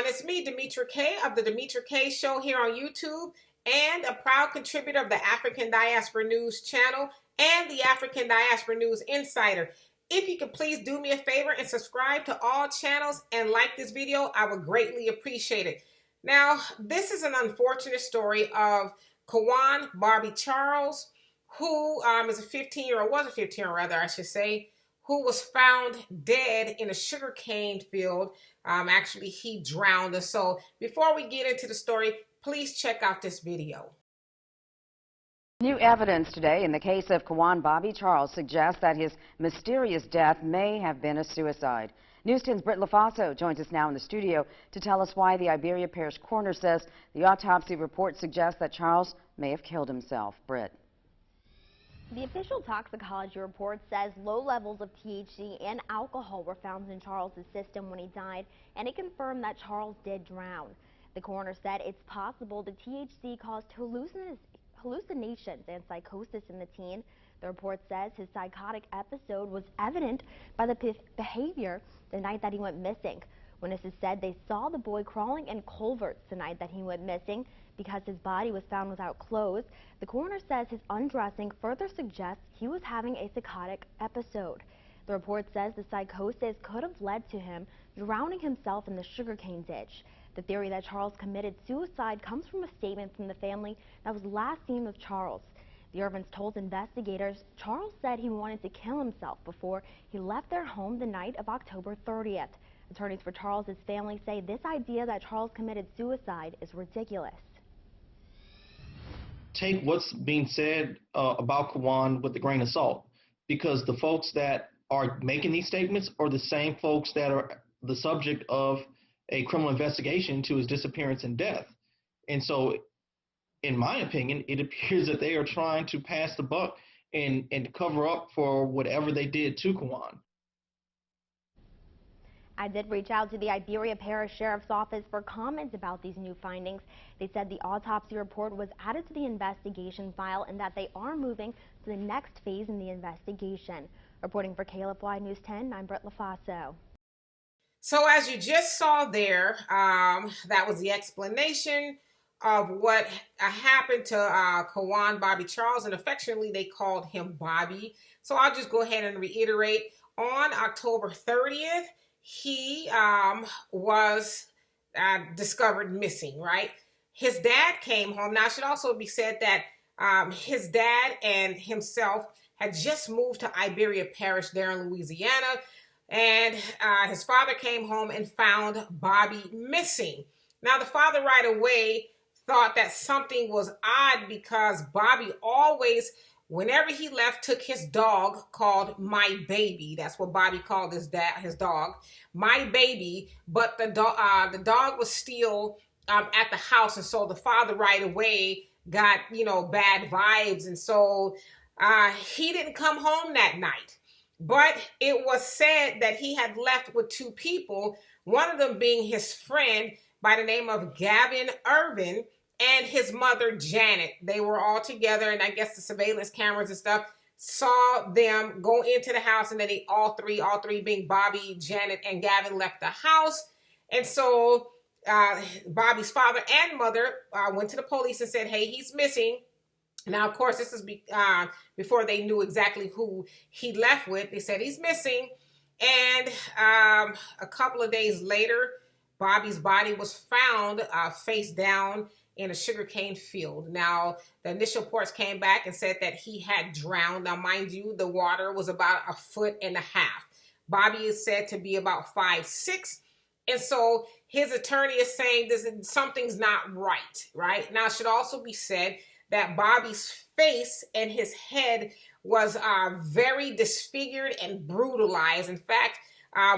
everyone. It's me, Demetra Kaye of the Demetra Kaye Show here on YouTube, and a proud contributor of the African Diaspora News channel and the African Diaspora News Insider. If you could please do me a favor and subscribe to all channels and like this video, I would greatly appreciate it. Now, this is an unfortunate story of Quawan Bobby Charles, who is a 15-year-old, was a 15-year-old rather, I should say, who was found dead in a sugarcane field. Actually, he drowned. So before we get into the story, please check out this video. New evidence today in the case of Quawan Bobby Charles suggests that his mysterious death may have been a suicide. News 10's Britt LaFaso joins us now in the studio to tell us why the Iberia Parish Coroner says the autopsy report suggests that Charles may have killed himself. Britt. The official toxicology report says low levels of THC and alcohol were found in Charles's system when he died, and it confirmed that Charles did drown. The coroner said it's possible the THC caused hallucinations and psychosis in the teen. The report says his psychotic episode was evident by the behavior the night that he went missing. Witnesses said they saw the boy crawling in culverts the night that he went missing. Because his body was found without clothes, the coroner says his undressing further suggests he was having a psychotic episode. The report says the psychosis could have led to him drowning himself in the sugarcane ditch. The theory that Charles committed suicide comes from a statement from the family that was last seen with Charles. The Irvins told investigators Charles said he wanted to kill himself before he left their home the night of October 30th. Attorneys for Charles's family say this idea that Charles committed suicide is ridiculous. Take what's being said about Quawan with a grain of salt, because the folks that are making these statements are the same folks that are the subject of a criminal investigation to his disappearance and death. And so, in my opinion, it appears that they are trying to pass the buck and cover up for whatever they did to Quawan. I did reach out to the Iberia Parish Sheriff's Office for comments about these new findings. They said the autopsy report was added to the investigation file and that they are moving to the next phase in the investigation. Reporting for KLFY News 10, I'm Britt LaFaso. So as you just saw there, that was the explanation of what happened to Quawan Bobby Charles, and affectionately they called him Bobby. So I'll just go ahead and reiterate. On October 30th, he was discovered missing, right? His dad came home. Now, it should also be said that his dad and himself had just moved to Iberia Parish there in Louisiana, and his father came home and found Bobby missing. Now, the father right away thought that something was odd because Bobby always, whenever he left, took his dog called My Baby. That's what Bobby called his dog, My Baby. But the dog was still at the house, and so the father right away got, bad vibes, and so he didn't come home that night. But it was said that he had left with two people, one of them being his friend by the name of Irvin, and his mother, Janet. They were all together, and I guess the surveillance cameras and stuff saw them go into the house, and then all three being Bobby, Janet, and Gavin left the house. And so Bobby's father and mother went to the police and said, hey, he's missing. Now, of course, this is before they knew exactly who he left with. They said he's missing. And a couple of days later, Bobby's body was found face down in a sugarcane field. Now, the initial reports came back and said that he had drowned. Now, mind you, the water was about 1.5 feet. Bobby is said to be about 5'6". And so his attorney is saying something's not right? Now, it should also be said that Bobby's face and his head was very disfigured and brutalized. In fact,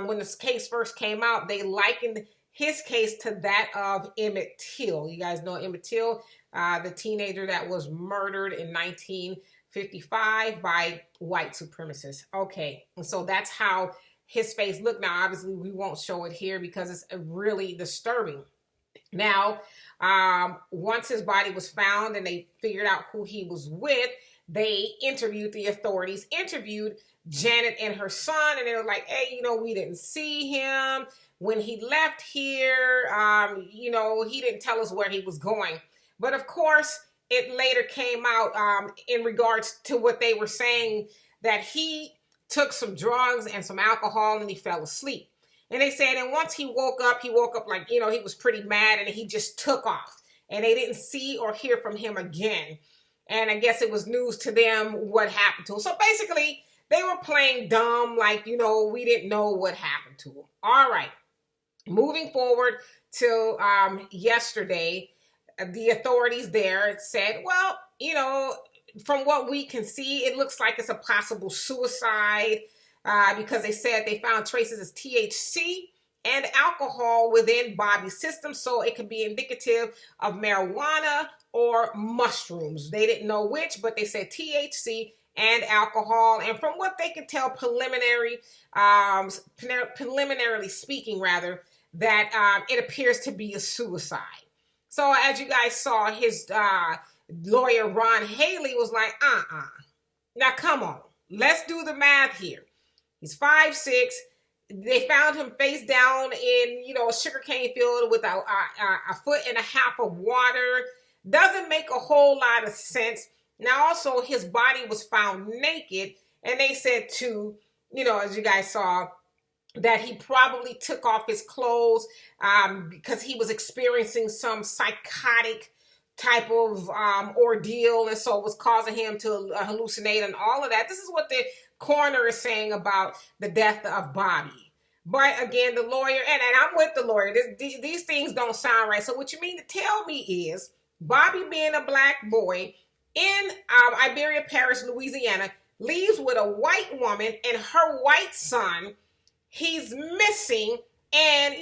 when this case first came out, they likened his case to that of Emmett Till. You guys know Emmett Till, the teenager that was murdered in 1955 by white supremacists. Okay, and so that's how his face looked. Now, obviously, we won't show it here because it's really disturbing. Now, once his body was found and they figured out who he was with, the authorities interviewed Janet and her son, and they were like, hey, we didn't see him when he left here. He didn't tell us where he was going. But of course, it later came out in regards to what they were saying, that he took some drugs and some alcohol and he fell asleep. And they said, and once he woke up like, he was pretty mad, and he just took off, and they didn't see or hear from him again. And I guess it was news to them what happened to him. So basically, they were playing dumb, like, we didn't know what happened to him. All right. Moving forward to yesterday, the authorities there said, well, from what we can see, it looks like it's a possible suicide because they said they found traces of THC and alcohol within Bobby's system. So it could be indicative of marijuana or mushrooms. They didn't know which, but they said THC and alcohol. And from what they can tell, preliminarily speaking, that it appears to be a suicide. So as you guys saw, his lawyer, Ron Haley, was like, now come on, let's do the math here. He's 5'6". They found him face down in, a sugarcane field with a 1.5 foot of water. Doesn't make a whole lot of sense. Now, also, his body was found naked, and they said too, as you guys saw, that he probably took off his clothes because he was experiencing some psychotic type of ordeal, and so it was causing him to hallucinate and all of that. This is what the coroner is saying about the death of Bobby. But again, the lawyer, and I'm with the lawyer, these things don't sound right. So what you mean to tell me is Bobby, being a black boy in Iberia Parish, Louisiana, leaves with a white woman and her white son. He's missing, and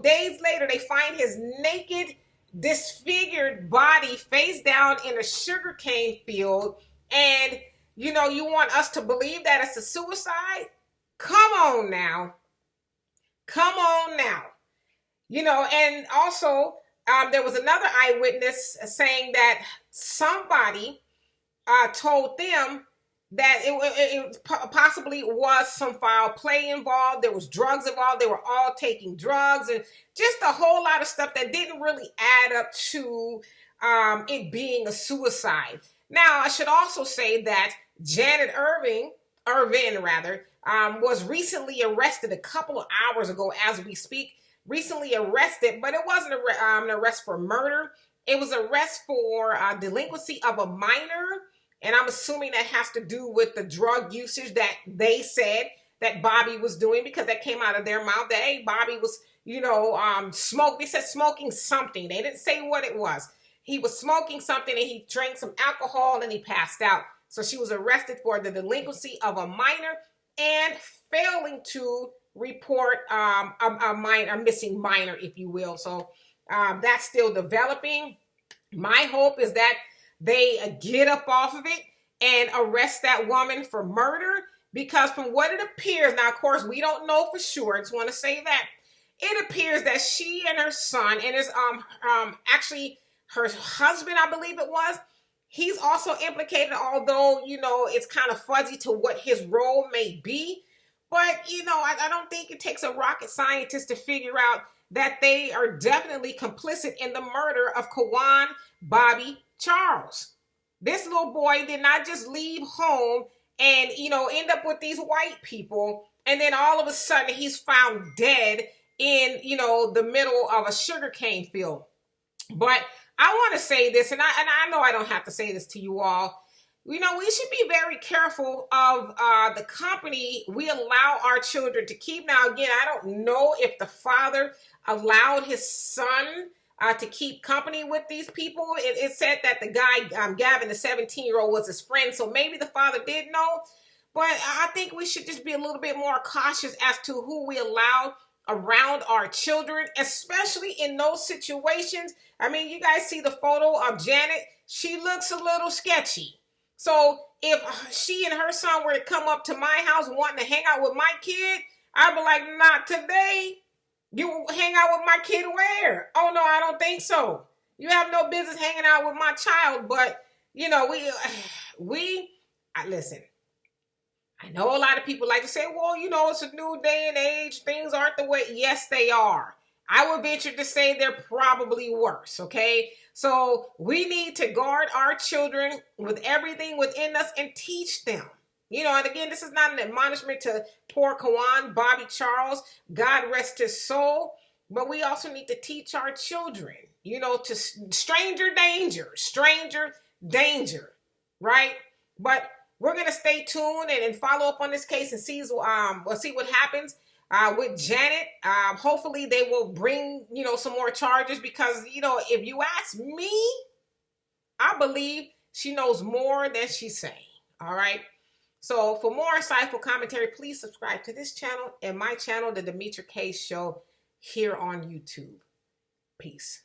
days later they find his naked, disfigured body face down in a sugarcane field, and you want us to believe that it's a suicide? Come on now. And also there was another eyewitness saying that somebody told them that it possibly was some foul play involved. There was drugs involved. They were all taking drugs, and just a whole lot of stuff that didn't really add up to it being a suicide. Now, I should also say that Janet Irvin, was recently arrested a couple of hours ago as we speak. Recently arrested, but it wasn't an arrest for murder. It was an arrest for delinquency of a minor. And I'm assuming that has to do with the drug usage that they said that Bobby was doing, because that came out of their mouth that, hey, Bobby was, they said smoking something. They didn't say what it was. He was smoking something, and he drank some alcohol, and he passed out. So she was arrested for the delinquency of a minor and failing to report a missing minor, if you will. So that's still developing. My hope is that they get up off of it and arrest that woman for murder, because from what it appears, now of course we don't know for sure, I just want to say that it appears that she and her son, and his actually her husband, I believe it was, he's also implicated, although it's kind of fuzzy to what his role may be. But I don't think it takes a rocket scientist to figure out that they are definitely complicit in the murder of Quawan Bobby Charles. This little boy did not just leave home and, end up with these white people, and then all of a sudden he's found dead in, the middle of a sugarcane field. But I want to say this, and I know I don't have to say this to you all. We should be very careful of the company we allow our children to keep. Now, again, I don't know if the father allowed his son to keep company with these people. It said that the guy, Gavin, the 17-year-old, was his friend, so maybe the father did know. But I think we should just be a little bit more cautious as to who we allow around our children, especially in those situations. I mean, you guys see the photo of Janet. She looks a little sketchy. So if she and her son were to come up to my house wanting to hang out with my kid, I'd be like, not today. You hang out with my kid where? Oh, no, I don't think so. You have no business hanging out with my child. But, we Listen, I know a lot of people like to say, well, you know, it's a new day and age. Things aren't the way. Yes, they are. I would venture to say they're probably worse, okay? So we need to guard our children with everything within us and teach them. You know, and again, this is not an admonishment to poor Quawan Bobby Charles. God rest his soul. But we also need to teach our children, you know, to stranger danger, right? But we're going to stay tuned and follow up on this case and we'll see what happens with Janet. Hopefully they will bring, you know, some more charges because, you know, if you ask me, I believe she knows more than she's saying. All right. So for more insightful commentary, please subscribe to this channel and my channel, The Demetra Kaye Show, here on YouTube. Peace.